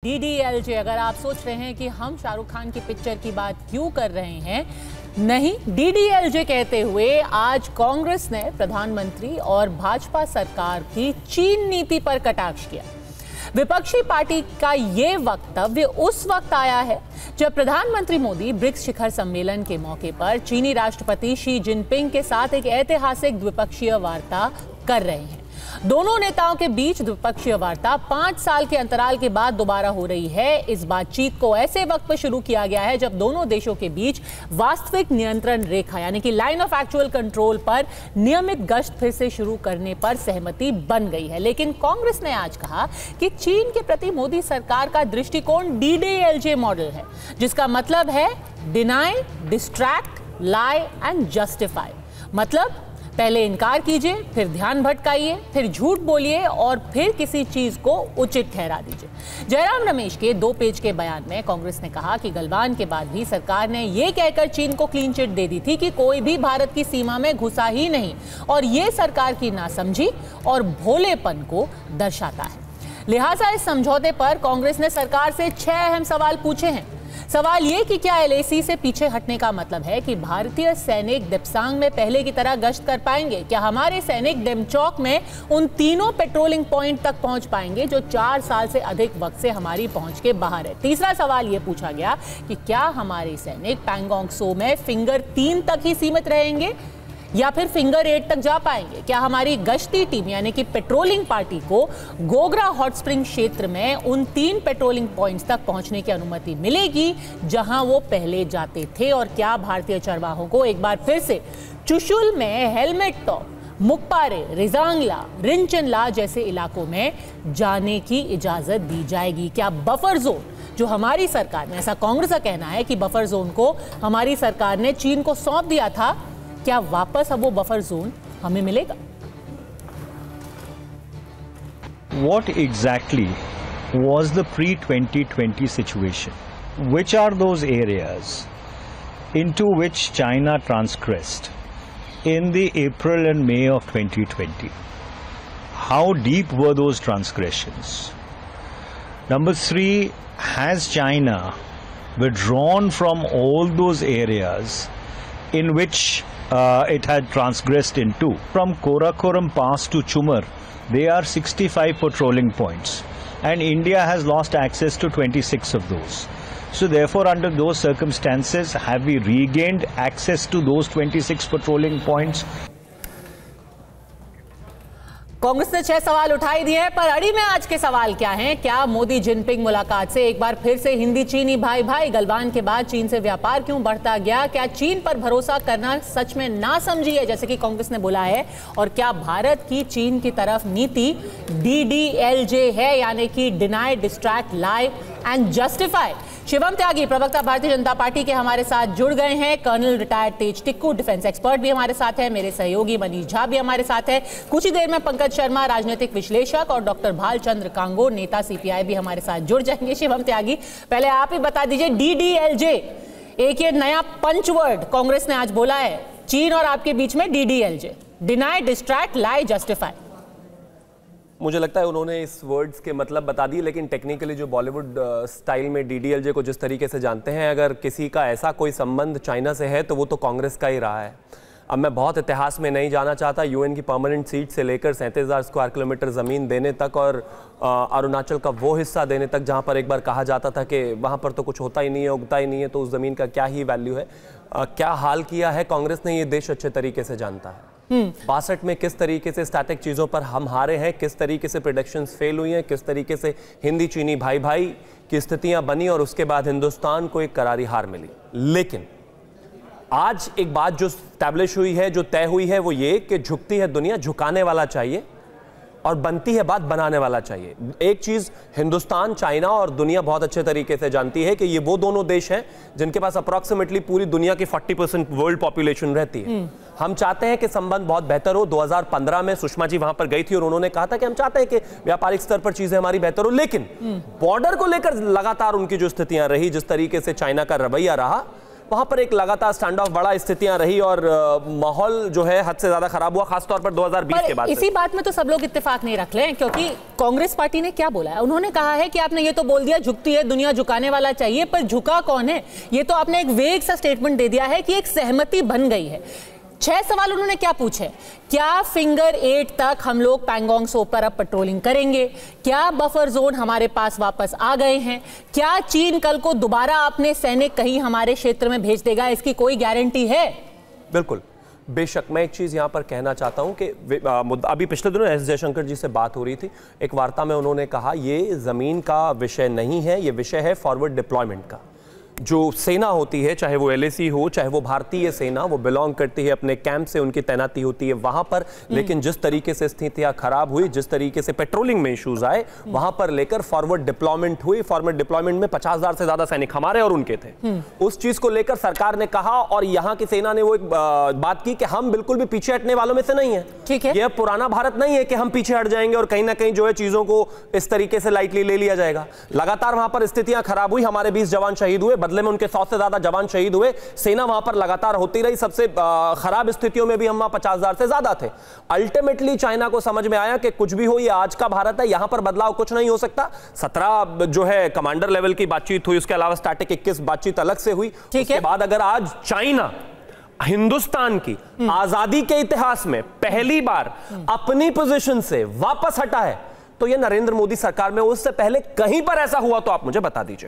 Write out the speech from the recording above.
DDLJ, अगर आप सोच रहे हैं कि हम शाहरुख खान की पिक्चर की बात क्यों कर रहे हैं, नहीं, DDLJ कहते हुए आज कांग्रेस ने प्रधानमंत्री और भाजपा सरकार की चीन नीति पर कटाक्ष किया। विपक्षी पार्टी का ये वक्तव्य उस वक्त आया है जब प्रधानमंत्री मोदी ब्रिक्स शिखर सम्मेलन के मौके पर चीनी राष्ट्रपति शी जिनपिंग के साथ एक ऐतिहासिक द्विपक्षीय वार्ता कर रहे हैं। दोनों नेताओं के बीच द्विपक्षीय वार्ता 5 साल के अंतराल के बाद दोबारा हो रही है। इस बातचीत को ऐसे वक्त पर शुरू किया गया है जब दोनों देशों के बीच वास्तविक नियंत्रण रेखा यानी कि लाइन ऑफ एक्चुअल कंट्रोल पर नियमित गश्त फिर से शुरू करने पर सहमति बन गई है। लेकिन कांग्रेस ने आज कहा कि चीन के प्रति मोदी सरकार का दृष्टिकोण DDLJ मॉडल है, जिसका मतलब है deny, distract, lie and justify. मतलब पहले इनकार कीजिए, फिर ध्यान भटकाइए, फिर झूठ बोलिए और फिर किसी चीज को उचित ठहरा दीजिए। जयराम रमेश के 2 पेज के बयान में कांग्रेस ने कहा कि गलवान के बाद भी सरकार ने यह कहकर चीन को क्लीन चिट दे दी थी कि कोई भी भारत की सीमा में घुसा ही नहीं, और यह सरकार की नासमझी और भोलेपन को दर्शाता है। लिहाजा इस समझौते पर कांग्रेस ने सरकार से 6 अहम सवाल पूछे हैं। सवाल ये कि क्या LAC से पीछे हटने का मतलब है कि भारतीय सैनिक दिप्सांग में पहले की तरह गश्त कर पाएंगे? क्या हमारे सैनिक डेमचौक में उन तीनों पेट्रोलिंग पॉइंट तक पहुंच पाएंगे जो 4 साल से अधिक वक्त से हमारी पहुंच के बाहर है? तीसरा सवाल ये पूछा गया कि क्या हमारे सैनिक पैंगोंग सो में फिंगर 3 तक ही सीमित रहेंगे या फिर फिंगर 8 तक जा पाएंगे? क्या हमारी गश्ती टीम यानी कि पेट्रोलिंग पार्टी को गोगरा हॉट स्प्रिंग क्षेत्र में उन 3 पेट्रोलिंग पॉइंट्स तक पहुंचने की अनुमति मिलेगी जहां वो पहले जाते थे? और क्या भारतीय चरवाहों को एक बार फिर से चुशुल में हेलमेट टॉप, मुक्पारे, रिजांगला, रिंचनला जैसे इलाकों में जाने की इजाजत दी जाएगी? क्या बफर जोन जो हमारी सरकार ने, ऐसा कांग्रेस का कहना है कि बफर जोन को हमारी सरकार ने चीन को सौंप दिया था, क्या वापस अब वो बफर जोन हमें मिलेगा? What exactly was the pre-2020 situation? Which are those areas into which China transgressed in the April and May of 2020? How deep were those transgressions? Number 3, has China withdrawn from all those areas in which it had transgressed into? From Karakoram Pass to Chumar, there are 65 patrolling points, and India has lost access to 26 of those. So therefore, under those circumstances, have we regained access to those 26 patrolling points? Congress ने 6 सवाल उठाई दिए हैं, पर अड़ी में आज के सवाल क्या हैं? क्या मोदी जिनपिंग मुलाकात से एक बार फिर से हिंदी चीनी भाई भाई? गलवान के बाद चीन से व्यापार क्यों बढ़ता गया? क्या चीन पर भरोसा करना सच में ना समझी है जैसे कि कांग्रेस ने बोला है? और क्या भारत की चीन की तरफ नीति DDLJ है यानी कि deny, distract, lie and justify? Shivam Tyagi, प्रवक्ता भारतीय जनता पार्टी के, हमारे साथ जुड़ गए हैं। कर्नल रिटायर्ड तेज टिक्कू, डिफेंस एक्सपर्ट भी हमारे साथ है। मेरे सहयोगी मनीष झा भी हमारे साथ है। कुछ ही देर में पंकज शर्मा, राजनीतिक विश्लेषक, और डॉक्टर भालचंद्र कांगो, नेता CPI भी हमारे साथ जुड़ जाएंगे। शिवम त्यागी, पहले आप ही बता दीजिए, DDLJ एक ये नया पंचवर्ड कांग्रेस ने आज बोला है, चीन और आपके बीच में DDLJ, डिनाई, डिस्ट्रैक्ट, लाई, जस्टिफाई। मुझे लगता है उन्होंने इस वर्ड्स के मतलब बता दिए, लेकिन टेक्निकली जो बॉलीवुड स्टाइल में DDLJ को जिस तरीके से जानते हैं, अगर किसी का ऐसा कोई संबंध चाइना से है तो वो तो कांग्रेस का ही रहा है। अब मैं बहुत इतिहास में नहीं जाना चाहता, UN की परमानेंट सीट से लेकर 37,000 स्क्वायर किलोमीटर ज़मीन देने तक और अरुणाचल का वो हिस्सा देने तक जहाँ पर एक बार कहा जाता था कि वहाँ पर तो कुछ होता ही नहीं है, उगता ही नहीं है, तो उस ज़मीन का क्या ही वैल्यू है। क्या हाल किया है कांग्रेस ने, ये देश अच्छे तरीके से जानता है। 62 में किस तरीके से स्टैटिक चीज़ों पर हम हारे हैं, किस तरीके से प्रेडिक्शंस फेल हुई हैं, किस तरीके से हिंदी चीनी भाई भाई की स्थितियां बनी और उसके बाद हिंदुस्तान को एक करारी हार मिली। लेकिन आज एक बात जो स्टैब्लिश हुई है, जो तय हुई है, वो ये कि झुकती है दुनिया, झुकाने वाला चाहिए, और बनती है बात, बनाने वाला चाहिए। एक चीज हिंदुस्तान, चाइना और दुनिया बहुत अच्छे तरीके से जानती है कि ये वो दोनों देश हैं जिनके पास अप्रॉक्सीमेटली पूरी दुनिया की 40% वर्ल्ड पॉपुलेशन रहती है। हम चाहते हैं कि संबंध बहुत बेहतर हो। 2015 में सुषमा जी वहां पर गई थी और उन्होंने कहा था कि हम चाहते हैं कि व्यापारिक स्तर पर चीजें हमारी बेहतर हो, लेकिन बॉर्डर को लेकर लगातार उनकी जो स्थितियां रही, जिस तरीके से चाइना का रवैया रहा, वहां पर एक लगातार स्टैंड ऑफ बड़ा स्थितियां रही और माहौल जो है हद से ज्यादा खराब हुआ, खासतौर पर 2020 के बाद। इसी बात में तो सब लोग इत्तेफाक नहीं रख रहे हैं, क्योंकि कांग्रेस पार्टी ने क्या बोला है? उन्होंने कहा है कि आपने ये तो बोल दिया झुकती है दुनिया, झुकाने वाला चाहिए, पर झुका कौन है? ये तो आपने एक वेग सा स्टेटमेंट दे दिया है कि एक सहमति बन गई है। 6 सवाल उन्होंने क्या पूछे? क्या फिंगर 8 तक हम लोग पैंगोंग सो पर अब पेट्रोलिंग करेंगे? क्या बफर जोन हमारे पास वापस आ गए हैं? क्या चीन कल को दोबारा अपने सैनिक कहीं हमारे क्षेत्र में भेज देगा? इसकी कोई गारंटी है? बिल्कुल, बेशक। मैं एक चीज यहां पर कहना चाहता हूं कि अभी पिछले दिनों एस जयशंकर जी से बात हो रही थी, एक वार्ता में उन्होंने कहा ये जमीन का विषय नहीं है, ये विषय है फॉरवर्ड डिप्लॉयमेंट का। जो सेना होती है, चाहे वो एलएसी हो, चाहे वो भारतीय सेना, वो बिलोंग करती है अपने कैंप से, उनकी तैनाती होती है वहां पर। लेकिन जिस तरीके से स्थितियां खराब हुई, जिस तरीके से पेट्रोलिंग में इश्यूज आए, वहां पर लेकर फॉरवर्ड डिप्लॉयमेंट हुई। फॉरवर्ड डिप्लॉयमेंट में 50,000 से ज्यादा सैनिक हमारे और उनके थे। उस चीज को लेकर सरकार ने कहा और यहां की सेना ने वो एक बात की कि हम बिल्कुल भी पीछे हटने वालों में से नहीं है। ठीक है, यह पुराना भारत नहीं है कि हम पीछे हट जाएंगे और कहीं ना कहीं जो है चीजों को इस तरीके से लाइटली ले लिया जाएगा। लगातार वहां पर स्थितियां खराब हुई, हमारे 20 जवान शहीद हुए, बदले में उनके 100 से ज्यादा जवान शहीद हुए। सेना वहां पर लगातार होती रही, सबसे खराब स्थितियों में भी हम 50,000 से ज्यादा थे। अल्टीमेटली चाइना को समझ में आया कि कुछ भी हो, ये आज का भारत है, यहां पर बदलाव कुछ नहीं हो सकता। 17 जो है कमांडर लेवल की बातचीत हुई, उसके अलावा स्टैटिक 21 बातचीत अलग से हुई। उसके बाद अगर आज चाइना हिंदुस्तान की आजादी के इतिहास में पहली बार अपनी पोजीशन से वापस हटा है, तो यह नरेंद्र मोदी सरकार में उससे पहले कहीं पर ऐसा हुआ तो आप मुझे बता दीजिए।